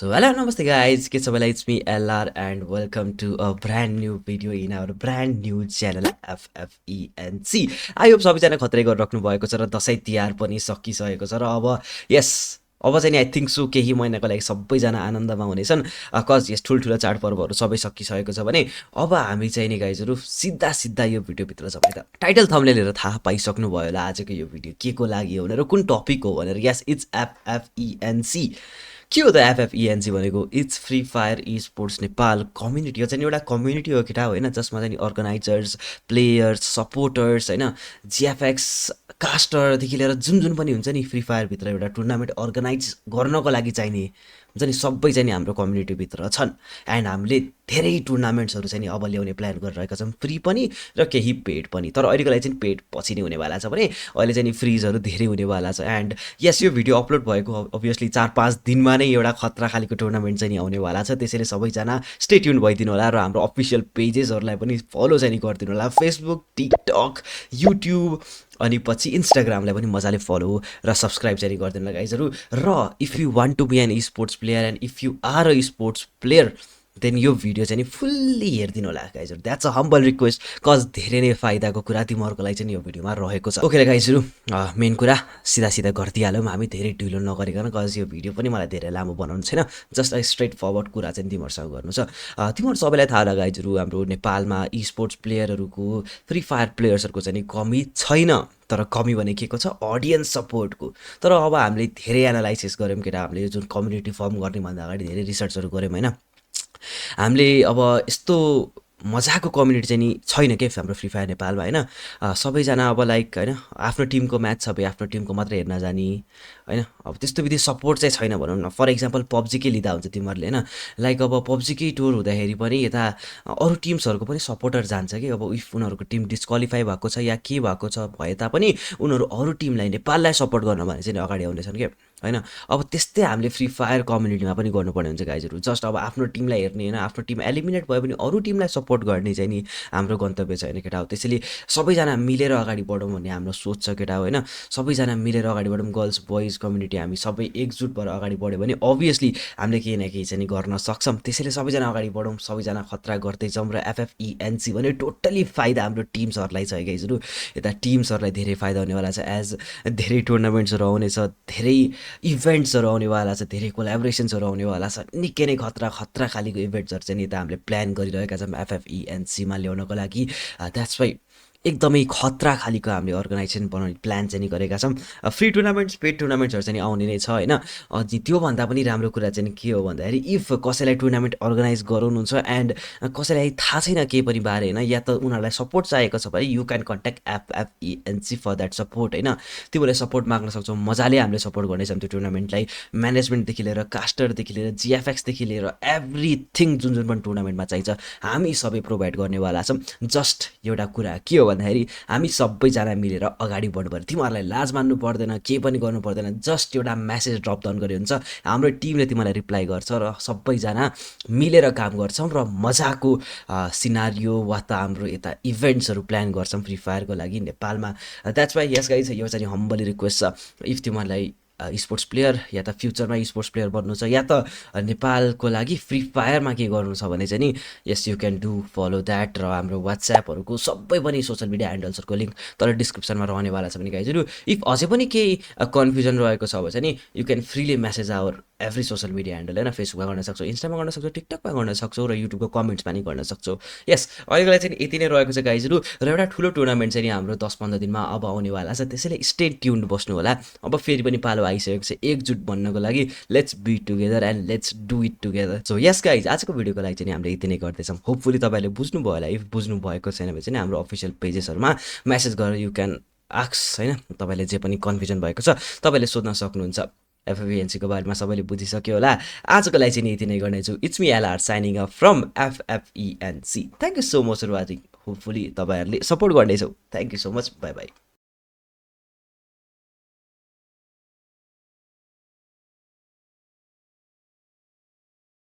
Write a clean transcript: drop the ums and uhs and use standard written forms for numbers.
So hello, namaste guys. It's me LR and welcome to a brand new video in our brand new channel FFENC. I hope सबैजना खत्रै गरिराख्नु भएको छ र दसैँ तिहार पनि सकिसकेको छ र अब यस अब चाहिँ नि आई थिङ्क सो केही महिनाको लागि सबैजना आनन्दमा हुनेछन् कज यस ठुल्ठुलो चाडपर्वहरू सबै सकिसकेको छ भने अब हामी चाहिँ नि गाइजहरू सिधा सिधा यो भिडियोभित्र छ भने त टाइटल थम्बनेल हेरेर थाहा पाइसक्नु भयो होला आजको यो भिडियो के को लागि हो भनेर कुन टपिक हो भनेर यस इट्स FFENC के हो त एफएफइएनसी भनेको it's free fire e sports Nepal community हो चाहिँ एउटा कम्युनिटी हो केटा होइन जसमा चाहिँ अर्गनाइजर्स प्लेयर्स सपोर्टर्स होइन जिएफएक्स कास्टरदेखि लिएर जुन जुन पनि हुन्छ नि फ्री फायरभित्र एउटा टुर्नामेन्ट अर्गनाइज गर्नको लागि चाहिने हुन्छ नि सबै चाहिँ नि हाम्रो कम्युनिटीभित्र छन् एन्ड हामीले धेरै टुर्नामेन्ट्सहरू चाहिँ नि अब ल्याउने प्लान गरिरहेका छौँ फ्री पनि र केही पेड पनि तर अहिलेको लागि चाहिँ पेड पछि नै हुनेवाला छ भने अहिले चाहिँ नि फ्रिजहरू धेरै हुनेवाला छ एन्ड यस यो भिडियो अपलोड भएको अभियसली 4-5 दिनमा नै एउटा खतरा खालीको टुर्नामेन्ट चाहिँ नि आउनेवाला छ त्यसैले सबैजना स्टे ट्युन भइदिनु होला र हाम्रो अफिसियल पेजेसहरूलाई पनि फलो चाहिँ नि गरिदिनु होला फेसबुक टिकटक युट्युब अनि पछि इन्स्टाग्रामलाई पनि मजाले फलो र सब्सक्राइब चाहिँ गरिदिनु होला गाइजहरू र if you want to be an sports player and if you are a sports player then यो भिडियो चाहिँ नि फुल्ली हेरिदिनु होला गाइजहरू that's a humble request cause धेरै नै फाइदाको कुरा तिमीहरूको लागि चाहिँ यो भिडियोमा रहेको छ ओके गाइजहरू मेन कुरा सिधा सिधा गरिदिइहालौँ हामी धेरै ढिलो नगरिकन कज यो भिडियो पनि मलाई धेरै लामो बनाउनु छैन जस्ट स्ट्रेट फरवर्ड कुरा चाहिँ तिमीहरूसँग गर्नु छ तिमीहरू सबैलाई थाहा होला गाइजहरू हाम्रो नेपालमा ई स्पोर्ट्स प्लेयरहरूको फ्री फायर प्लेयर्सहरूको चाहिँ नि कमी छैन तर कमी भने के को छ अडियन्स सपोर्टको तर अब हामीले धेरै एनालाइसिस गऱ्यौँ केटा हामीले जुन कम्युनिटी फर्म गर्नेभन्दा अगाडि धेरै रिसर्चहरू गऱ्यौँ होइन हामीले अब यस्तो मजाको कम्युनिटी चाहिँ नि छैन के हाम्रो फ्री फायर नेपालमा होइन सबैजना अब लाइक होइन आफ्नो टिमको म्याच छ भने आफ्नो टिमको मात्रै हेर्न जाने होइन अब त्यस्तो विधि सपोर्ट चाहिँ छैन भनौँ न फर इक्जाम्पल पब्जीकै लिँदा हुन्छ तिमीहरूले होइन लाइक अब पब्जीकै टुर हुँदाखेरि पनि यता अरू टिम्सहरूको पनि सपोर्टर जान्छ कि अब इफ उनीहरूको टिम डिस्क्वालिफाई भएको छ या के भएको छ भए तापनि उनीहरू अरू टिमलाई नेपाललाई सपोर्ट गर्न भने चाहिँ अगाडि आउनेछन् क्या होइन अब त्यस्तै हामीले फ्री फायर कम्युनिटीमा पनि गर्नुपर्ने हुन्छ गाइजहरू जस्ट अब आफ्नो टिमलाई हेर्ने होइन आफ्नो टिम एलिमिनेट भयो भने अरू टिमलाई सपोर्ट गर्ने चाहिँ नि हाम्रो गन्तव्य छ होइन केटा हो त्यसैले सबैजना मिलेर अगाडि बढौँ भन्ने हाम्रो सोच छ केटा हो होइन सबैजना मिलेर अगाडि बढौँ गर्ल्स बोइज कम्युनिटी हामी सबै एकजुट भएर अगाडि बढ्यो भने अभियसली हामीले केही न केही चाहिँ गर्न सक्छौँ त्यसैले सबैजना अगाडि बढौँ सबैजना खतरा गर्दैछौँ र एफएफइएनसी भने टोटली फाइदा हाम्रो टिम्सहरूलाई छ गाइजहरू यता टिम्सहरूलाई धेरै फाइदा हुनेवाला छ एज धेरै टुर्नामेन्ट्सहरू आउनेछ धेरै इभेन्ट्सहरू आउनेवाला छ धेरै कोलाबोरेसन्सहरू आउनेवाला छ निकै नै खतरा खालीको इभेन्ट्सहरू चाहिँ यता हामीले प्लान गरिरहेका छौँ एफएफइएनसीमा ल्याउनको लागि द्याट्स वाइ एकदमै खतरा खालीको हामीले अर्गनाइजेसन बनाउने प्लान चाहिँ नि गरेका छौँ फ्री टुर्नामेन्ट्स पेड टुर्नामेन्ट्सहरू चाहिँ आउने नै छ होइन अनि त्योभन्दा पनि राम्रो कुरा चाहिँ के हो भन्दाखेरि इफ कसैलाई टुर्नामेन्ट अर्गनाइज गराउनुहुन्छ एन्ड कसैलाई थाहा छैन केही पनि बारे होइन या त उनीहरूलाई सपोर्ट चाहिएको छ भने you can contact FFENC for that support होइन तिमीहरूले सपोर्ट माग्न सक्छौ मजाले हामीले सपोर्ट गर्नेछौँ त्यो टुर्नामेन्टलाई म्यानेजमेन्टदेखि लिएर कास्टरदेखि लिएर जिएफएक्सदेखि लिएर एभ्रिथिङ जुन जुन पनि टुर्नामेन्टमा चाहिन्छ हामी सबै प्रोभाइड गर्नेवाला छौँ जस्ट एउटा कुरा के हो भन्दाखेरि हामी सबैजना मिलेर अगाडि बढ्नु पर्यो तिमीहरूलाई लाज मान्नु पर्दैन केही पनि गर्नु पर्दैन जस्ट एउटा म्यासेज ड्रप डाउन गरे हुन्छ हाम्रो टिमले तिमीलाई रिप्लाई गर्छ र सबैजना मिलेर काम गर्छौँ र मजाको सिनारियो वा त हाम्रो यता इभेन्ट्सहरू प्लान गर्छौँ फ्री फायरको लागि नेपालमा द्याट्स वाइ यस गाइज यो चाहिँ हम्बली रिक्वेस्ट छ इफ तिमीहरूलाई स्पोर्ट्स प्लेयर या त फ्युचरमा स्पोर्ट्स प्लेयर बन्नु छ या त नेपालको लागि फ्री फायरमा के गर्नु छ भने चाहिँ नि yes you can do follow that र हाम्रो वाट्सएपहरूको सबै पनि सोसियल मिडिया ह्यान्डल्सहरूको लिङ्क तर डिस्क्रिप्सनमा रहनेवाला छ भने गाइजहरू इफ अझै पनि केही कन्फ्युजन रहेको छ भने चाहिँ नि you can freely message our every social media handle होइन फेसबुकमा गर्न सक्छौ इन्स्टामा गर्न सक्छौ टिकटकमा गर्न सक्छौ र युट्युबको कमेन्ट्समा नि गर्न सक्छौ यस अहिलेको लागि चाहिँ यति नै रहेको छ गाइजहरू र एउटा ठुलो टुर्नामेन्ट चाहिँ नि हाम्रो 10-15 दिनमा अब आउनेवाला छ त्यसैले स्टे ट्युन्ड बस्नु होला अब फेरि पनि पालो आइसकेको छ एकजुट बन्नको लागि let's be together and let's do it together so yes guys आजको भिडियोको लागि चाहिँ हामीले यति नै गर्दैछौँ होपफुली तपाईँले बुझ्नुभयो होला इफ बुझ्नु भएको छैन भने चाहिँ हाम्रो अफिसियल पेजेसहरूमा मेसेज गरेर यु क्यान आक्स होइन तपाईँले जे पनि कन्फ्युजन भएको छ तपाईँले सोध्न सक्नुहुन्छ एफएफइएनसीको बारेमा सबैले बुझिसक्यो होला आजको लागि चाहिँ यति नै गर्नेछु it's me LR signing off from FFENC thank you so much for watching hopefully तपाईँहरूले सपोर्ट गर्नेछौ thank you so much bye by